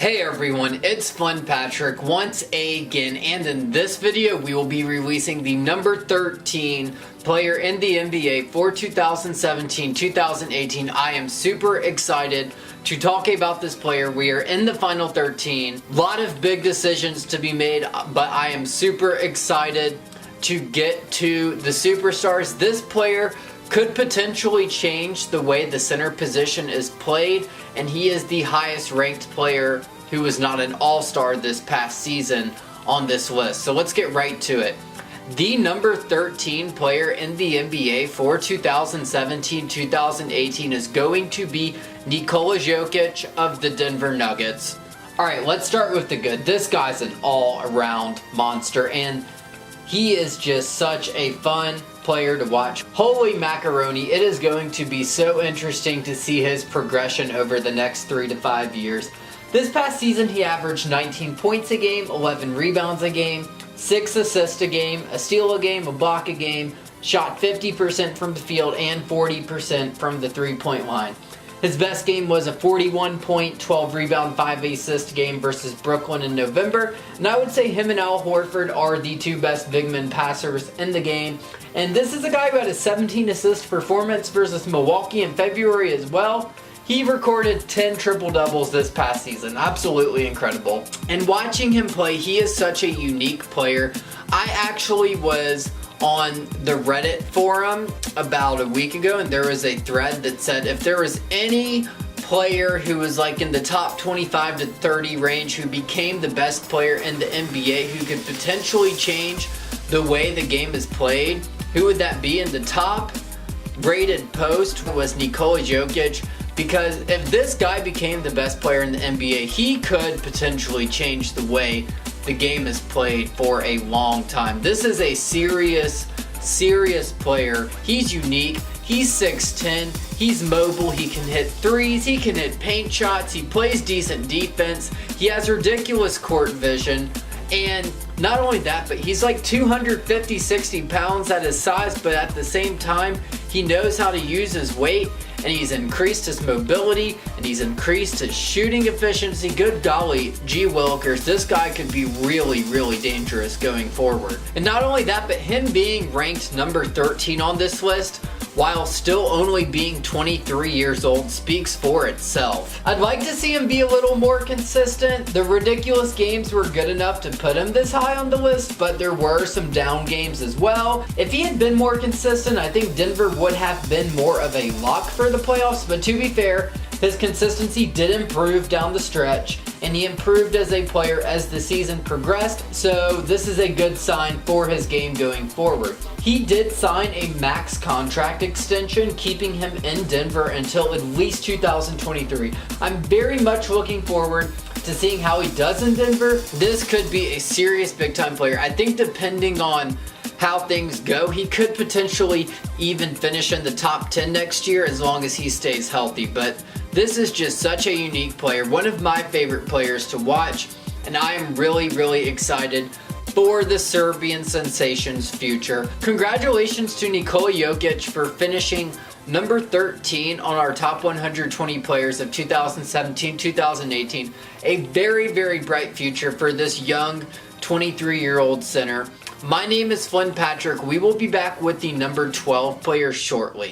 Hey everyone, it's Fun Patrick once again, and in this video we will be releasing the number 13 player in the NBA for 2017-2018. I am super excited to talk about this player. We are in the final 13. A lot of big decisions to be made, but I am super excited to get to the superstars. This player could potentially change the way the center position is played, and he is the highest ranked player who was not an all-star this past season on this list. So let's get right to it. The number 13 player in the NBA for 2017-2018 is going to be Nikola Jokic of the Denver Nuggets. Alright, let's start with the good. This guy's an all-around monster, and he is just such a fun player to watch. Holy macaroni, it is going to be so interesting to see his progression over the next 3 to 5 years. This past season he averaged 19 points a game, 11 rebounds a game, 6 assists a game, a steal a game, a block a game, shot 50% from the field and 40% from the three-point line. His best game was a 41-point, 12-rebound, 5-assist game versus Brooklyn in November. And I would say him and Al Horford are the two best big men passers in the game. And this is a guy who had a 17-assist performance versus Milwaukee in February as well. He recorded 10 triple-doubles this past season. Absolutely incredible. And watching him play, he is such a unique player. I actually was on the Reddit forum about a week ago, and there was a thread that said if there was any player who was like in the top 25 to 30 range who became the best player in the NBA who could potentially change the way the game is played, who would that be? In the top rated post was Nikola Jokic, because if this guy became the best player in the NBA, he could potentially change the way the game is played for a long time. This is a serious player. He's unique. He's 6'10". He's mobile. He can hit threes. He can hit paint shots. He plays decent defense. He has ridiculous court vision. And not only that, but he's like 250, 60 pounds at his size, but at the same time, he knows how to use his weight, and he's increased his mobility, and he's increased his shooting efficiency. Good golly, gee willikers, this guy could be really, really dangerous going forward. And not only that, but him being ranked number 13 on this list, while still only being 23 years old, speaks for itself. I'd like to see him be a little more consistent. The ridiculous games were good enough to put him this high on the list, but there were some down games as well. If he had been more consistent, I think Denver would have been more of a lock for the playoffs, but to be fair, his consistency did improve down the stretch, and he improved as a player as the season progressed, so this is a good sign for his game going forward. He did sign a max contract extension, keeping him in Denver until at least 2023. I'm very much looking forward to seeing how he does in Denver. This could be a serious big-time player. I think depending on how things go, he could potentially even finish in the top 10 next year as long as he stays healthy. But this is just such a unique player, one of my favorite players to watch, and I am really, really excited for the Serbian sensation's future. Congratulations to Nikola Jokic for finishing number 13 on our top 120 players of 2017-2018. A very, very bright future for this young 23-year-old center. My name is Flynn Patrick. We will be back with the number 12 player shortly.